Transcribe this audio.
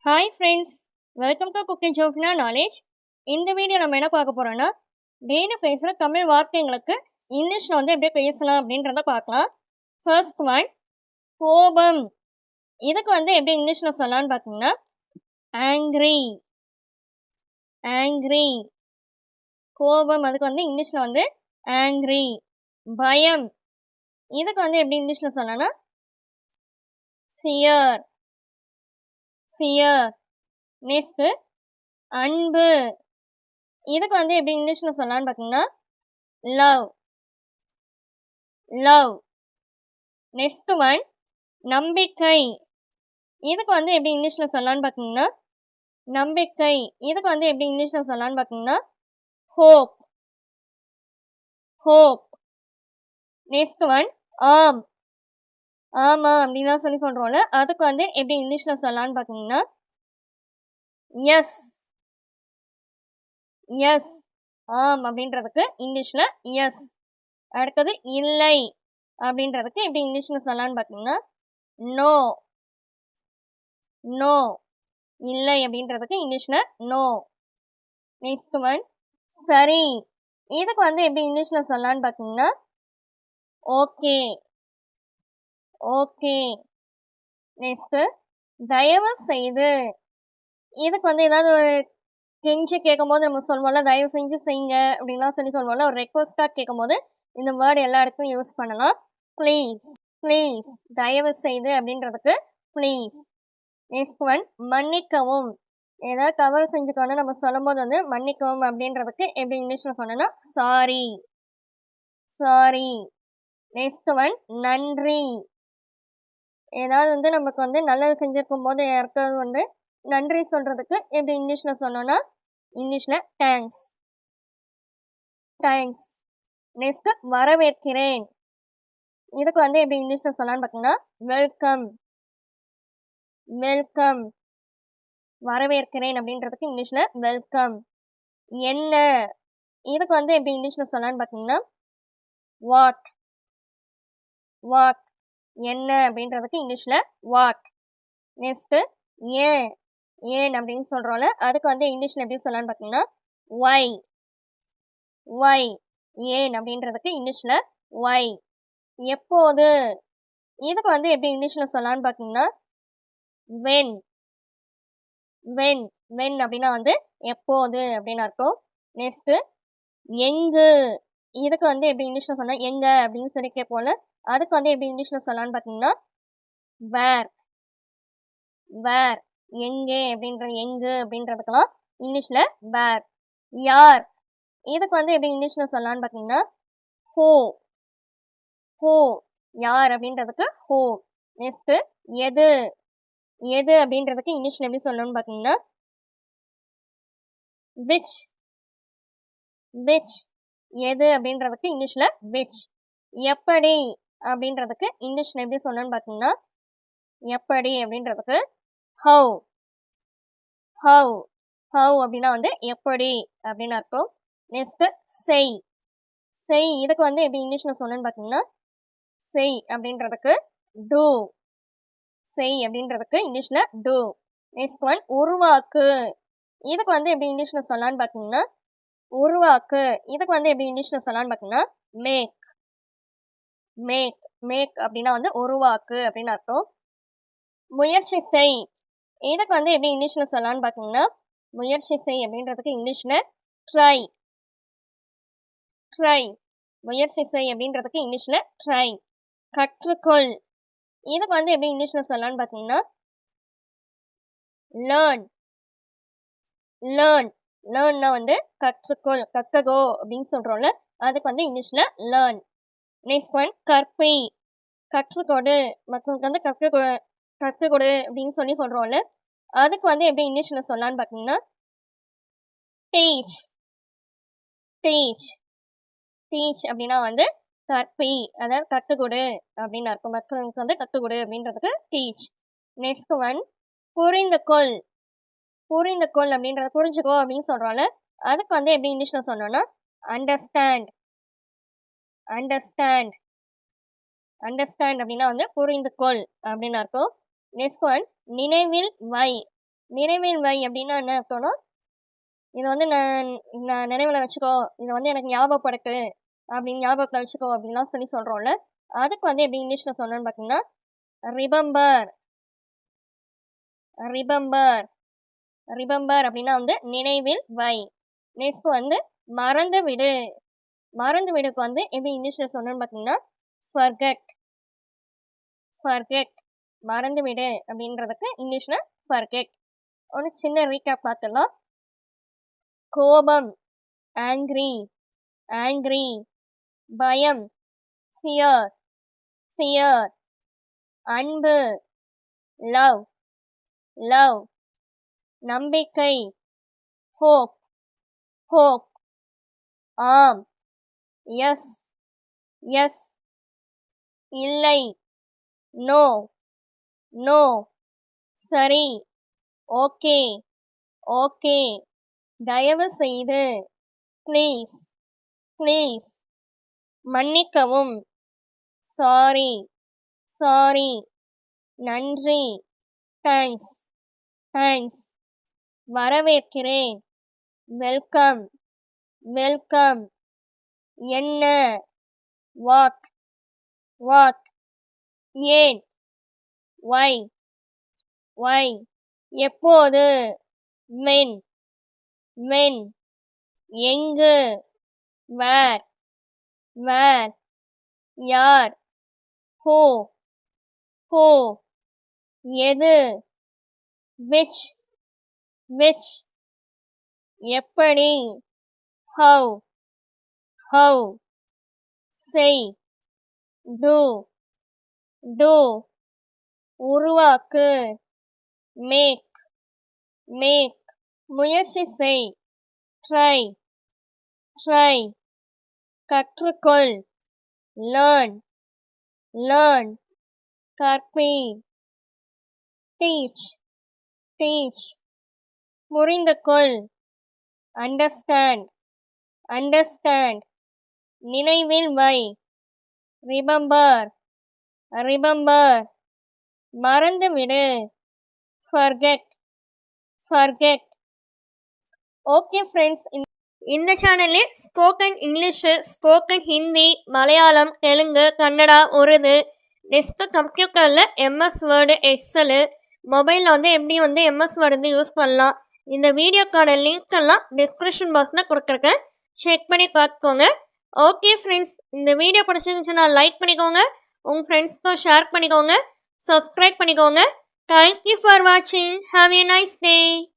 Hi friends, welcome to cooking Jaffna knowledge. இந்த video நம்ம என்ன பார்க்க போகிறோன்னா, டெய்லி பேசுகிற தமிழ் வார்த்தைங்களுக்கு இங்கிலீஷில் எப்படி பேசலாம் அப்படின்றத பார்க்கலாம். ஃபர்ஸ்ட் ஒன், கோபம். இதுக்கு எப்படி இங்கிலீஷில் சொல்லலான்னு பார்த்தீங்கன்னா, ஆங்க்ரி. ஆங்க்ரி. கோபம், அதுக்கு இங்கிலீஷில் ஆங்க்ரி. பயம். இதுக்கு எப்படி இங்கிலீஷில் சொல்லலாம்னா, ஃபியர். ஃபியர். நெக்ஸ்ட்டு அன்பு. இதுக்கு எப்படி இங்கிலீஷில் சொல்லலான்னு பார்த்தீங்கன்னா, லவ். லவ். நெக்ஸ்ட் ஒன், நம்பிக்கை. இதுக்கு எப்படி இங்கிலீஷில் சொல்லலான்னு பார்த்தீங்கன்னா, நம்பிக்கை. இதுக்கு எப்படி இங்கிலீஷில் சொல்லலான்னு பார்த்தீங்கன்னா, ஹோப். ஹோப். நெக்ஸ்ட் ஒன், ஆம். ஆமாம் அப்படின்லாம் சொல்லி சொல்கிறோம்ல, அதுக்கு எப்படி இங்கிலீஷில் சொல்லலான்னு பார்த்தீங்கன்னா, எஸ். எஸ். ஆம் அப்படின்றதுக்கு இங்கிலீஷில் எஸ். அடுத்தது இல்லை அப்படின்றதுக்கு எப்படி இங்கிலீஷில் சொல்லலான்னு பார்த்தீங்கன்னா, நோ. நோ. இல்லை அப்படின்றதுக்கு இங்கிலீஷில் நோ. நெக்ஸ்ட் ஒன், சரி. இதுக்கு எப்படி இங்கிலீஷில் சொல்லலான்னு பார்த்தீங்கன்னா, ஓகே. ஓகே. நெக்ஸ்ட்டு தயவு செய்து. இதுக்கு ஏதாவது ஒரு கெஞ்சி கேட்கும்போது நம்ம சொல்லுவோம்ல, தயவு செஞ்சு செய்யுங்க அப்படின்லாம் சொல்லி சொல்லுவோம்ல, ஒரு ரெக்வஸ்ட்டாக கேட்கும்போது இந்த வேர்டு எல்லா இடத்துலையும் யூஸ் பண்ணலாம். ப்ளீஸ். ப்ளீஸ். தயவு செய்து அப்படின்றதுக்கு ப்ளீஸ். நெக்ஸ்ட் ஒன், மன்னிக்கவும். ஏதாவது தவறு செஞ்சுக்கணும் நம்ம சொல்லும்போது மன்னிக்கவும் அப்படின்றதுக்கு எப்படி இங்கிலீஷில் சொன்னோன்னா, சாரி. சாரி. நெக்ஸ்ட் ஒன், நன்றி. ஏதாவது நமக்கு நல்லது செஞ்சிருக்கும் போது யாருக்காவது நன்றி சொல்றதுக்கு எப்படி இங்கிலீஷில் சொன்னோன்னா, இங்கிலீஷில் தேங்க்ஸ். தேங்க்ஸ். நெக்ஸ்ட், வரவேற்கிறேன். இதுக்கு எப்படி இங்கிலீஷில் சொல்லலான்னு பார்த்தீங்கன்னா, வெல்கம். வெல்கம். வரவேற்கிறேன் அப்படின்றதுக்கு இங்கிலீஷில் வெல்கம். என்ன. இதுக்கு எப்படி இங்கிலீஷில் சொல்லலான்னு பார்த்தீங்கன்னா, வாட். வாட். என்ன அப்படின்றதுக்கு இங்கிலீஷில் வாட். நெக்ஸ்ட்டு, ஏன். ஏன் அப்படின்னு சொல்கிறோம்ல, அதுக்கு இங்கிலீஷில் எப்படி சொல்லலான்னு பார்த்தீங்கன்னா, வை. வை. ஏன் அப்படின்றதுக்கு இங்கிலீஷில் வை. எப்போது. இதுக்கு எப்படி இங்கிலீஷில் சொல்லலான்னு பார்த்தீங்கன்னா, வென். வென். வென் அப்படின்னா எப்போது அப்படின்னு அர்த்தம். நெக்ஸ்ட்டு, எங்கு. இதுக்கு எப்படி இங்கிலீஷில் சொன்னால் எங்க அப்படின்னு சொல்லி கேட்போம்ல, அதுக்கு எப்படி இங்கிலீஷில் சொல்லலான்னு பார்த்தீங்கன்னா, வேர். வேர். எங்கே அப்படின்றது, எங்கு அப்படின்றதுக்கெல்லாம் இங்கிலீஷில் வேர். யார். இதுக்கு எப்படி இங்கிலீஷில் சொல்லலான்னு பார்த்தீங்கன்னா, ஹூ. ஹூ. யார் அப்படின்றதுக்கு ஹூ. நெக்ஸ்ட்டு, எது. எது அப்படின்றதுக்கு இங்கிலீஷில் எப்படி சொல்லணும்னு பார்த்தீங்கன்னா, விச். விச். எது அப்படின்றதுக்கு இங்கிலீஷில் விச். எப்படி அப்படின்றதுக்கு இங்கிலீஷில் எப்படி சொல்லணும்னு பார்த்தீங்கன்னா, எப்படி அப்படின்றதுக்கு ஹவு. ஹவு. ஹவு அப்படின்னா எப்படி அப்படின்னு அர்த்தம். நெக்ஸ்ட்டு, செய். செய். இதுக்கு எப்படி இங்கிலீஷில் சொல்லணும்னு பார்த்தீங்கன்னா, செய் அப்படின்றதுக்கு டூ. செய் அப்படின்றதுக்கு இங்கிலீஷில் டூ. நெக்ஸ்ட் ஒன், உருவாக்கு. இதுக்கு எப்படி இங்கிலீஷில் சொல்லலான்னு பார்த்தீங்கன்னா, உருவாக்கு. இதுக்கு எப்படி இங்கிலீஷில் சொல்லலான்னு பார்த்தீங்கன்னா, மேக். மேக். மேக் அப்படின்னா உருவாக்கு அப்படின்னு அர்த்தம். முயற்சி செய். இதுக்கு எப்படி இங்கிலீஷில் சொல்லலான்னு பார்த்தீங்கன்னா, முயற்சி செய் அப்படின்றதுக்கு இங்கிலீஷில் ட்ரை. ட்ரை. முயற்சி செய் அப்படின்றதுக்கு இங்கிலீஷில் ட்ரை. கற்றுக்கொள். இதுக்கு எப்படி இங்கிலீஷில் சொல்லலான்னு பார்த்தீங்கன்னா, லேர்ன். லேர்ன். லேர்ன்னா கற்றுக்கொள், கற்றுக்கோ அப்படின்னு சொல்கிறோம்ல, அதுக்கு இங்கிலீஷில் லேர்ன். நெக்ஸ்ட் ஒன், கற்பி. கற்றுக்கொடு. மக்களுக்கு கற்றுக்கொடு அப்படின்னு சொல்லி சொல்கிறோம்ல, அதுக்கு எப்படி இங்கிலீஷில் சொல்லலான்னு பார்த்தீங்கன்னா, டீச். டீச். டீச் அப்படின்னா கற்பி, அதாவது கற்றுக்கொடு அப்படின்னு அர்த்தம். மக்களுக்கு கற்றுக்கொடு அப்படின்றதுக்கு டீச். நெக்ஸ்ட் ஒன், புரிந்து கொள். புரிந்து கொள் அப்படின்றத புரிஞ்சுக்கோ அப்படின்னு சொல்கிறோம்ல, அதுக்கு எப்படி இங்கிலீஷில் சொன்னோன்னா, அண்டர்ஸ்டாண்ட். அண்டர்ஸ்டாண்ட். அண்டர்ஸ்டாண்ட் அப்படின்னா புரிந்து கொள் அப்படின்னு அர்த்தம். நெக்ஸ்ட் ஒன், நினைவில் வை. நினைவில் வை அப்படின்னா என்ன அர்த்தம்னா இதை வந்து நான் நினைவில் வச்சுக்கோ, இதை வந்து எனக்கு ஞாபகப்படுத்து அப்படின்னு ஞாபகத்தில் வச்சுக்கோ அப்படின்லாம் சொல்கிறோம்ல, அதுக்கு வந்து எப்படி இங்கிலீஷில் சொன்னேன்னு பார்த்தீங்கன்னா ரிபம்பர். ரிபம்பர் ரிபம்பர் அப்படின்னா வந்து நினைவில் வை. நெக்ஸ்ட் வந்து மறந்து விடு. மறந்து விடுக்கு வந்து எப்படி இங்கிலீஷில் சொன்னேன்னு பார்த்தீங்கன்னா ஃபர்கெட். ஃபர்கெட் மறந்து விடு அப்படின்றதுக்கு இங்கிலீஷில் ஃபர்கெட். ஒரு சின்ன ரீகேப் பார்த்துடலாம். கோபம் ஆங்க்ரி. ஆங்க்ரி. பயம் ஃபியர். ஃபியர். அன்பு லவ். லவ். நம்பிக்கை ஹோப். ஹோப். ஆம் எஸ். எஸ். இல்லை நோ. நோ. சரி ஓகே. ஓகே. தயவு செய்து ப்ளீஸ். ப்ளீஸ். மன்னிக்கவும் சாரி. சாரி. நன்றி தேங்க்ஸ். தேங்க்ஸ். வரவேற்கிறேன் வெல்கம். வெல்கம். என்ன வாட். வாட். ஏன் வை. வை. எப்போது when. when. எங்கு where. where. யார் who. who. எது which. which. எப்படி how. how. செய் do. do. உருவாக்கு make. make. முயற்சி செய் try. try. கற்றுக்கொள் learn. learn. கற்பி teach. teach. புரிந்து கொள் understand. understand. நினைவில் வை remember. remember. மறந்து விடு forget. forget. ஓகே ஃப்ரெண்ட்ஸ், இந்த சேனலில் spoken English, spoken Hindi, Malayalam, Telugu, Kannada, Urdu, next கம்ப்யூட்டரில் எம்எஸ் வேர்டு, எக்ஸலு, மொபைலில் வந்து எப்படி வந்து எம்எஸ் வேர்டு வந்து யூஸ் பண்ணலாம், இந்த வீடியோக்கான லிங்க் எல்லாம் டிஸ்கிரிப்ஷன் பாக்ஸில் கொடுத்துருக்கேன், செக் பண்ணி பார்த்துக்கோங்க. ஓகே ஃப்ரெண்ட்ஸ், இந்த வீடியோ பிடிச்சிருந்துச்சுன்னா லைக் பண்ணிக்கோங்க, உங்கள் ஃப்ரெண்ட்ஸ்க்கும் ஷேர் பண்ணிக்கோங்க, சப்ஸ்கிரைப் பண்ணிக்கோங்க. தேங்க்யூ ஃபார் வாட்சிங். Have a nice day.